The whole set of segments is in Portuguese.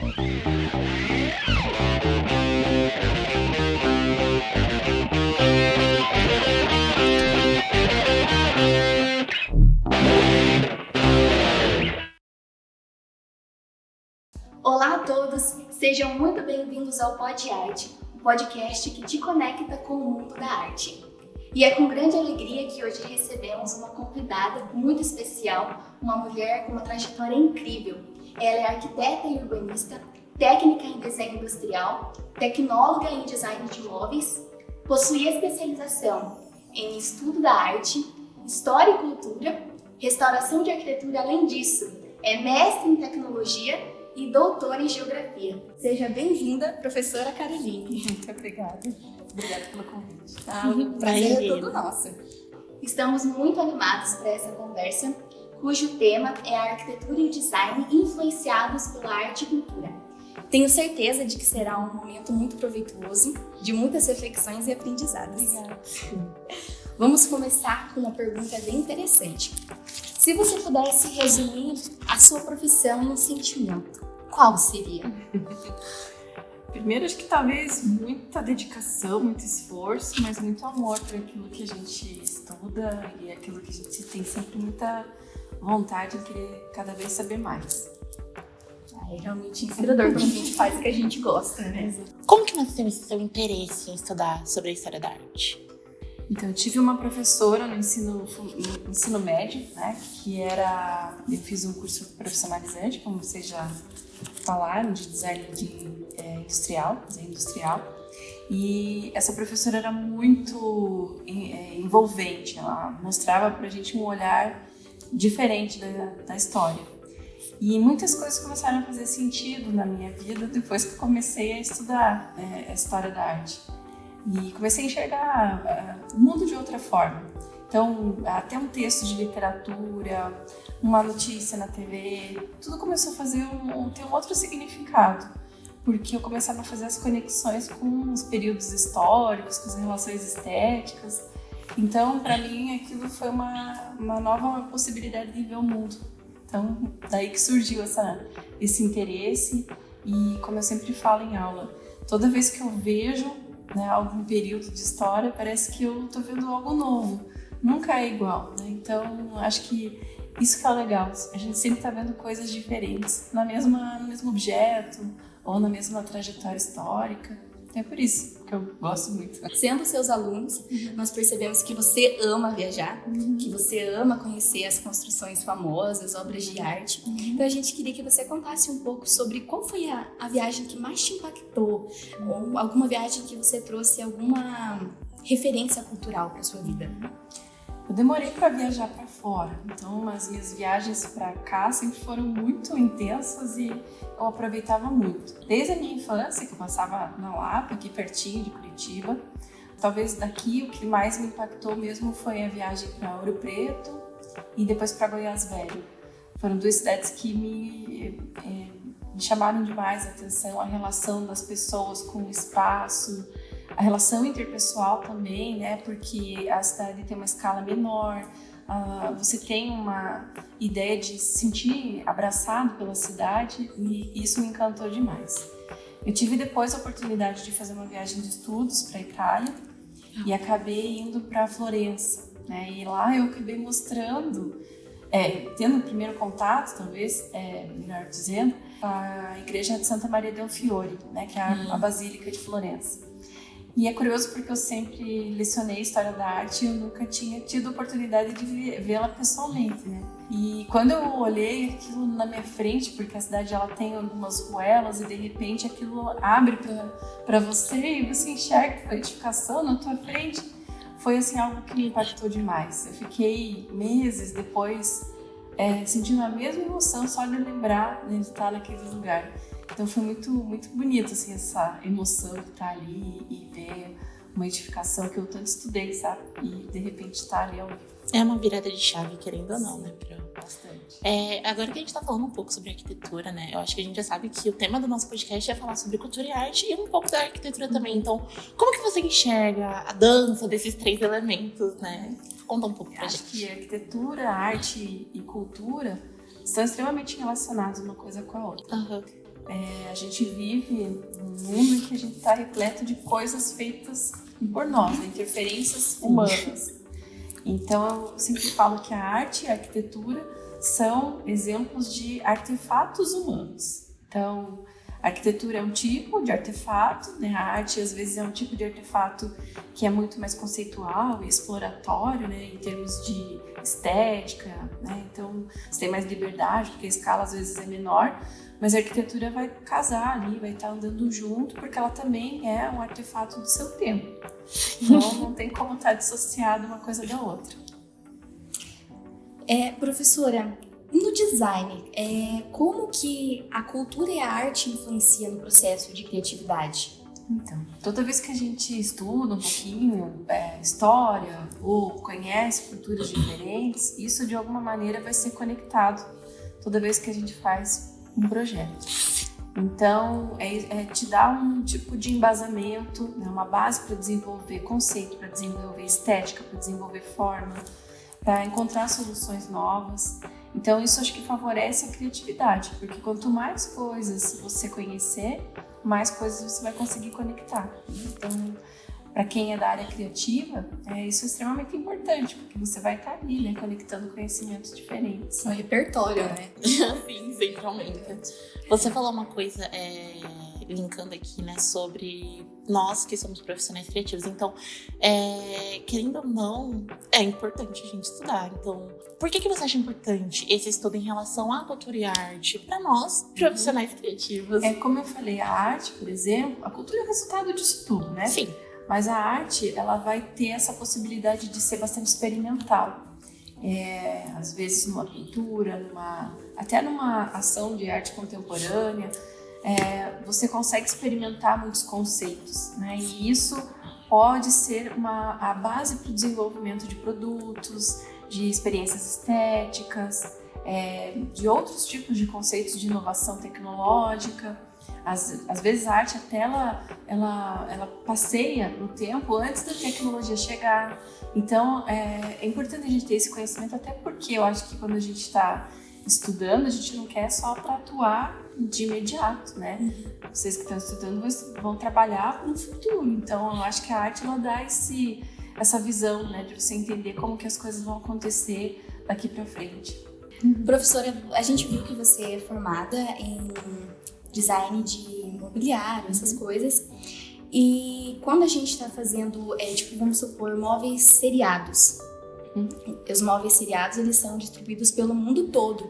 Olá a todos, sejam muito bem-vindos ao Pod Arte, um podcast que te conecta com o mundo da arte. E é com grande alegria que hoje recebemos uma convidada muito especial, uma mulher com uma trajetória incrível. Ela é arquiteta e urbanista, técnica em desenho industrial, tecnóloga em design de móveis, possui especialização em estudo da arte, história e cultura, restauração de arquitetura. Além disso, é mestre em tecnologia e doutora em geografia. Seja bem-vinda, professora Caroline. Muito obrigada. Obrigada pelo convite. O prazer é todo nosso. Estamos muito animados para essa conversa, cujo tema é a arquitetura e o design influenciados pela arte e cultura. Tenho certeza de que será um momento muito proveitoso, de muitas reflexões e aprendizados. Obrigada. Vamos começar com uma pergunta bem interessante. Se você pudesse resumir a sua profissão em um sentimento, qual seria? Primeiro, acho que talvez muita dedicação, muito esforço, mas muito amor por aquilo que a gente estuda e aquilo que a gente tem sempre muita vontade de querer cada vez saber mais. É realmente inspirador quando a gente faz o que a gente gosta, né? Como que nasceu esse seu interesse em estudar sobre a história da arte? Então, eu tive uma professora no ensino médio, né, eu fiz um curso profissionalizante, como vocês já falaram, de design industrial, e essa professora era muito envolvente, ela mostrava pra gente um olhar diferente da história. E muitas coisas começaram a fazer sentido na minha vida depois que eu comecei a estudar a história da arte. E comecei a enxergar o mundo de outra forma. Então, até um texto de literatura, uma notícia na TV, tudo começou a ter um outro significado. Porque eu começava a fazer as conexões com os períodos históricos, com as relações estéticas. Então, para mim, aquilo foi uma nova possibilidade de ver o mundo. Então, daí que surgiu esse interesse. E como eu sempre falo em aula, toda vez que eu vejo algum período de história, parece que eu tô vendo algo novo, nunca é igual, né? Então acho que isso que é legal, a gente sempre tá vendo coisas diferentes no mesmo objeto ou na mesma trajetória histórica. É por isso que eu gosto muito. Sendo seus alunos, nós percebemos que você ama viajar, que você ama conhecer as construções famosas, obras de arte. Então a gente queria que você contasse um pouco sobre qual foi a viagem que mais te impactou, ou alguma viagem que você trouxe alguma referência cultural para sua vida. Eu demorei para viajar para fora, então as minhas viagens para cá sempre foram muito intensas e eu aproveitava muito. Desde a minha infância, que eu passava na Lapa, aqui pertinho de Curitiba, talvez daqui o que mais me impactou mesmo foi a viagem para Ouro Preto e depois para Goiás Velho. Foram duas cidades que me chamaram demais a atenção, a relação das pessoas com o espaço, a relação interpessoal também, né? Porque a cidade tem uma escala menor, você tem uma ideia de se sentir abraçado pela cidade e isso me encantou demais. Eu tive depois a oportunidade de fazer uma viagem de estudos para a Itália e acabei indo para Florença, né? E lá eu acabei mostrando, tendo o primeiro contato, talvez, melhor dizendo, a igreja de Santa Maria del Fiore, né? Que é a Basílica de Florença. E é curioso porque eu sempre lecionei História da Arte e eu nunca tinha tido a oportunidade de vê-la pessoalmente, né? E quando eu olhei aquilo na minha frente, porque a cidade ela tem algumas ruelas e de repente aquilo abre para você e você enxerga a edificação na tua frente, foi assim algo que me impactou demais. Eu fiquei meses depois sentindo a mesma emoção só de lembrar de estar naquele lugar. Então foi muito, muito bonito assim, essa emoção de estar ali e ver uma edificação que eu tanto estudei, sabe? E de repente estar ali ao vivo. É uma virada de chave, querendo ou não, né? Bastante. Agora que a gente tá falando um pouco sobre arquitetura, né? Eu acho que a gente já sabe que o tema do nosso podcast é falar sobre cultura e arte e um pouco da arquitetura também. Então, como que você enxerga a dança desses três elementos, né? Conta um pouco pra gente. Acho que arquitetura, arte e cultura estão extremamente relacionados uma coisa com a outra. a gente vive num mundo em que a gente está repleto de coisas feitas por nós, interferências humanas. Então, eu sempre falo que a arte e a arquitetura são exemplos de artefatos humanos. Então, a arquitetura é um tipo de artefato, né? A arte, às vezes, é um tipo de artefato que é muito mais conceitual e exploratório, né? Em termos de estética, né? Então, você tem mais liberdade, porque a escala, às vezes, é menor, mas a arquitetura vai casar ali, vai estar andando junto, porque ela também é um artefato do seu tempo. Então, não tem como estar dissociado uma coisa da outra. Professora, no design, como que a cultura e a arte influenciam no processo de criatividade? Então, toda vez que a gente estuda um pouquinho história ou conhece culturas diferentes, isso de alguma maneira vai ser conectado toda vez que a gente faz um projeto. Então, te dá um tipo de embasamento, né, uma base para desenvolver conceito, para desenvolver estética, para desenvolver forma, para encontrar soluções novas. Então, isso acho que favorece a criatividade, porque quanto mais coisas você conhecer, mais coisas você vai conseguir conectar. Então, para quem é da área criativa, isso é extremamente importante, porque você vai estar ali, né, conectando conhecimentos diferentes. É um repertório, né? Sim, sempre aumenta. Você falou uma coisa, linkando aqui, né, sobre nós que somos profissionais criativos. Então, querendo ou não, é importante a gente estudar. Então, por que você acha importante esse estudo em relação à cultura e à arte para nós, profissionais criativos? Como eu falei, a arte, por exemplo, a cultura é o resultado disso tudo, né? Sim. Mas a arte, ela vai ter essa possibilidade de ser bastante experimental. Às vezes numa pintura, até numa ação de arte contemporânea, você consegue experimentar muitos conceitos, né? E isso pode ser a base para o desenvolvimento de produtos, de experiências estéticas, de outros tipos de conceitos de inovação tecnológica. Às vezes a arte até ela passeia no tempo antes da tecnologia chegar. Então é importante a gente ter esse conhecimento, até porque eu acho que quando a gente está estudando, a gente não quer só para atuar de imediato, né? Vocês que estão estudando vão trabalhar no futuro. Então eu acho que a arte ela dá essa visão, né, de você entender como que as coisas vão acontecer daqui para frente. Professora, a gente viu que você é formada em design de mobiliário, essas coisas. E quando a gente está fazendo, vamos supor, móveis seriados. Os móveis seriados, eles são distribuídos pelo mundo todo.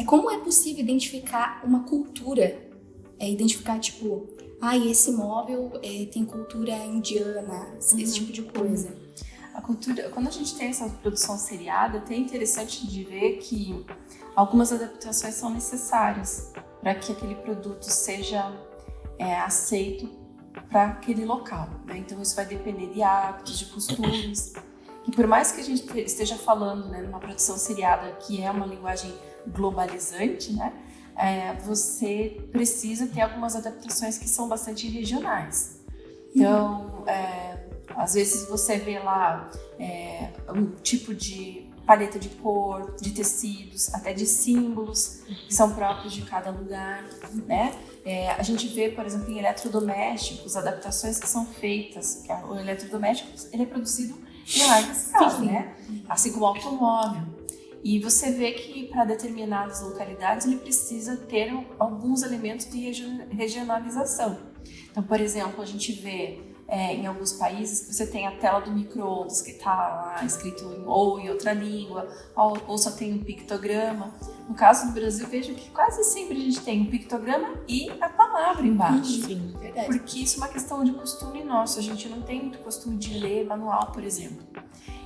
Como é possível identificar uma cultura? Identificar, esse móvel tem cultura indiana, esse tipo de coisa. A cultura, quando a gente tem essa produção seriada, é até interessante de ver que algumas adaptações são necessárias para que aquele produto seja aceito para aquele local, né? Então isso vai depender de hábitos, de costumes. E por mais que a gente esteja falando, né, numa produção seriada que é uma linguagem globalizante, né, você precisa ter algumas adaptações que são bastante regionais. Então, às vezes você vê lá um tipo de paleta de cor, de tecidos, até de símbolos que são próprios de cada lugar, né? A gente vê, por exemplo, em eletrodomésticos, adaptações que são feitas. O eletrodoméstico ele é produzido em larga escala, né? Assim como o automóvel. E você vê que para determinadas localidades ele precisa ter alguns elementos de regionalização. Então, por exemplo, a gente vê em alguns países que você tem a tela do micro-ondas que está lá escrito em outra língua, ou só tem um pictograma. No caso do Brasil, vejo que quase sempre a gente tem um pictograma e a palavra embaixo. Sim, verdade. Porque isso é uma questão de costume nosso. A gente não tem muito costume de ler manual, por exemplo,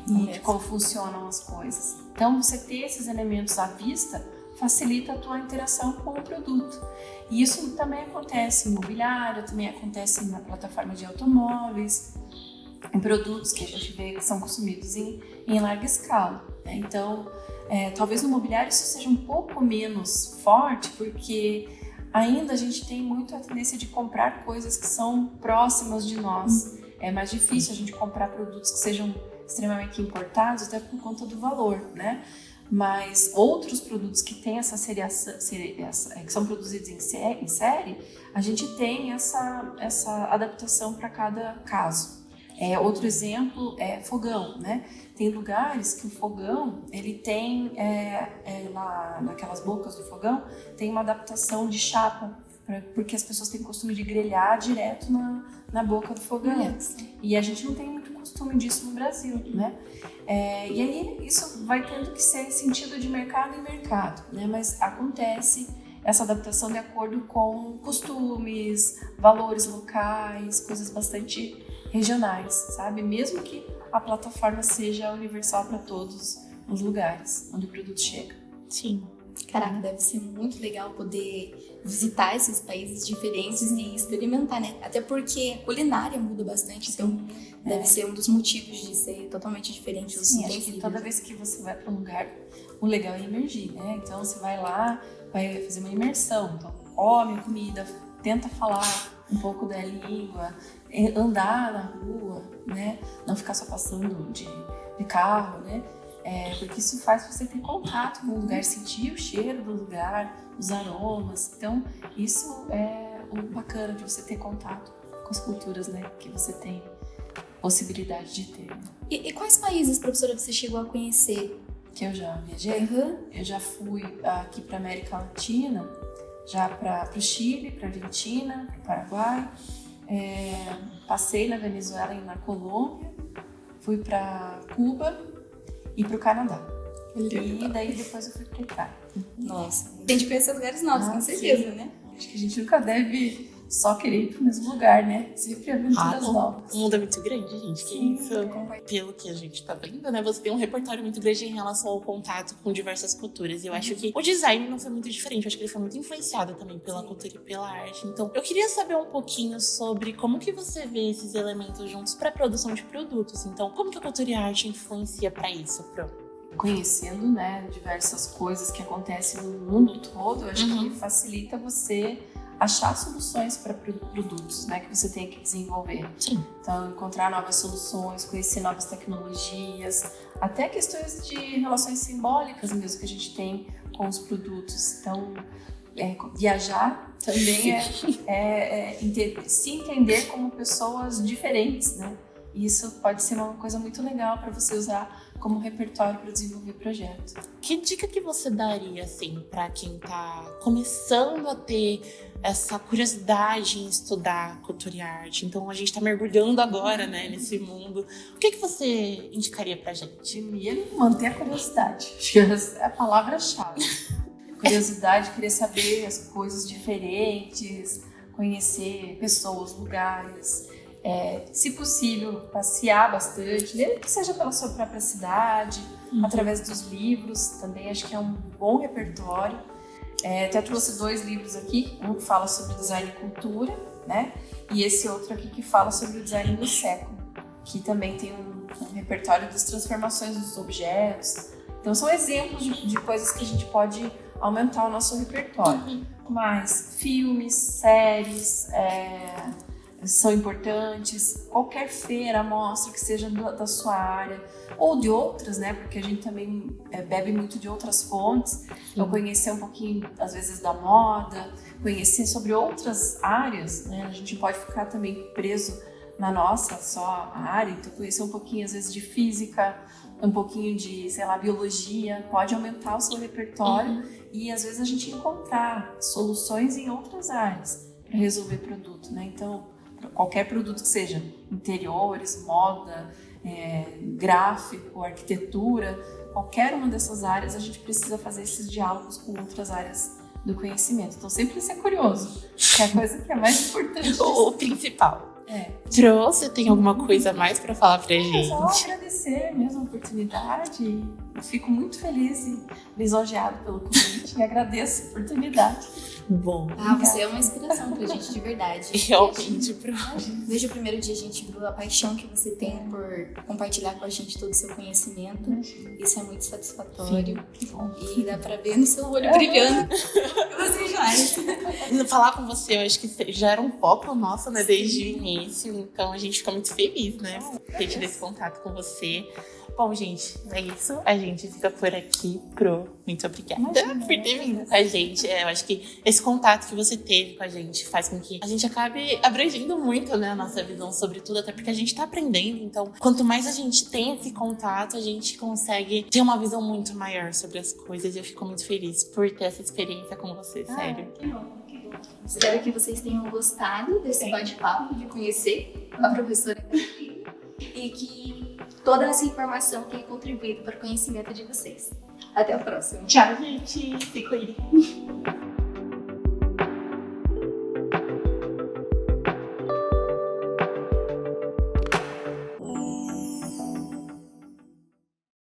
e de como funcionam as coisas. Então, você ter esses elementos à vista facilita a tua interação com o produto. E isso também acontece em mobiliário, também acontece na plataforma de automóveis, em produtos que a gente vê que são consumidos em larga escala, né? Então, talvez no mobiliário isso seja um pouco menos forte, porque ainda a gente tem muito a tendência de comprar coisas que são próximas de nós. É mais difícil a gente comprar produtos que sejam extremamente importados, até por conta do valor, né? Mas outros produtos que têm essa seriação, que são produzidos em série, a gente tem essa adaptação para cada caso. Outro exemplo é fogão, né? Tem lugares que o fogão, ele tem, naquelas bocas do fogão, tem uma adaptação de chapa, porque as pessoas têm o costume de grelhar direto na boca do fogão. E a gente não tem muito costume disso no Brasil, né? E aí isso vai tendo que ser sentido de mercado em mercado, né? Mas acontece essa adaptação de acordo com costumes, valores locais, coisas bastante regionais, sabe? Mesmo que a plataforma seja universal para todos os lugares onde o produto chega. Sim. Caraca, deve ser muito legal poder visitar esses países diferentes e experimentar, né? Até porque a culinária muda bastante, então deve ser um dos motivos de ser totalmente diferente os utensílios. Acho que toda vez que você vai para um lugar, o legal é imergir, né? Então você vai lá, vai fazer uma imersão, então come comida, tenta falar um pouco da língua, andar na rua, né? Não ficar só passando de carro, né? Porque isso faz você ter contato com o lugar, sentir o cheiro do lugar, os aromas. Então, isso é o bacana de você ter contato com as culturas, né, que você tem possibilidade de ter. Né? E quais países, professora, você chegou a conhecer? Que eu já viajei? Eu já fui aqui para América Latina, já para o Chile, para a Argentina, para o Paraguai. Passei na Venezuela e na Colômbia. Fui para Cuba e para o Canadá. E daí depois eu fui para Itália. Nossa, tem de conhecer lugares novos, com certeza, né? Acho que a gente nunca deve só querer ir para o mesmo lugar, né? Sempre aventuras novas. O mundo é muito grande, gente. Sim, isso, pelo que a gente tá vendo, né? Você tem um repertório muito grande em relação ao contato com diversas culturas. E eu acho que o design não foi muito diferente. Eu acho que ele foi muito influenciado também pela cultura e pela arte. Então, eu queria saber um pouquinho sobre como que você vê esses elementos juntos para a produção de produtos. Então, como que a cultura e a arte influencia para isso, Pro? Conhecendo, né, diversas coisas que acontecem no mundo todo, eu acho que facilita você achar soluções para produtos, né, que você tem que desenvolver. Sim. Então, encontrar novas soluções, conhecer novas tecnologias, até questões de relações simbólicas mesmo que a gente tem com os produtos. Então, viajar também se entender como pessoas diferentes, né? E isso pode ser uma coisa muito legal para você usar como repertório para desenvolver projetos. Que dica que você daria, assim, para quem tá começando a ter essa curiosidade em estudar cultura e arte? Então, a gente tá mergulhando agora, né, nesse mundo. O que você indicaria pra gente? Primeiro, manter a curiosidade. Acho que é a palavra-chave. Curiosidade, querer saber as coisas diferentes, conhecer pessoas, lugares. Se possível, passear bastante, mesmo que seja pela sua própria cidade, através dos livros, também acho que é um bom repertório. Até trouxe 2 livros aqui, um que fala sobre design e cultura, né? E esse outro aqui que fala sobre o design do século, que também tem um repertório das transformações dos objetos. Então são exemplos de coisas que a gente pode aumentar o nosso repertório. Mas filmes, séries, são importantes, qualquer feira, mostra que seja da sua área ou de outras, né? Porque a gente também bebe muito de outras fontes. Então, conhecer um pouquinho, às vezes, da moda, conhecer sobre outras áreas, né? A gente pode ficar também preso na nossa só área, então conhecer um pouquinho, às vezes, de física, um pouquinho de, sei lá, biologia, pode aumentar o seu repertório e, às vezes, a gente encontrar soluções em outras áreas para resolver produto, né? Então, qualquer produto que seja interiores, moda, gráfico, arquitetura, qualquer uma dessas áreas a gente precisa fazer esses diálogos com outras áreas do conhecimento. Então sempre ser curioso, que é a coisa que é mais importante. O principal. Pro, você tem alguma coisa a mais para falar pra gente? Só agradecer mesmo a oportunidade. Eu fico muito feliz e lisonjeada pelo convite e agradeço a oportunidade. Bom. Você é uma inspiração pra gente, de verdade. Realmente, Pro. Desde o primeiro dia a gente viu a paixão que você tem por compartilhar com a gente todo o seu conhecimento. Isso é muito satisfatório. Que bom. E dá pra ver no seu olho brilhando. Você faz. Falar com você, eu acho que já era um foco nosso, né, desde o início. Então a gente fica muito feliz, né, ter tido esse contato com você. Bom, gente, é isso. A gente fica por aqui. Muito obrigada Imagina, por ter vindo com a gente. Eu acho que esse contato que você teve com a gente faz com que a gente acabe abrangendo muito, né, a nossa visão sobre tudo, até porque a gente tá aprendendo. Então, quanto mais a gente tem esse contato, a gente consegue ter uma visão muito maior sobre as coisas. E eu fico muito feliz por ter essa experiência com você, sério. Que bom, que bom. Espero que vocês tenham gostado desse bate-papo, de conhecer a professora e que toda essa informação tenha contribuído para o conhecimento de vocês. Até a próxima. Tchau, gente. Se cuidem.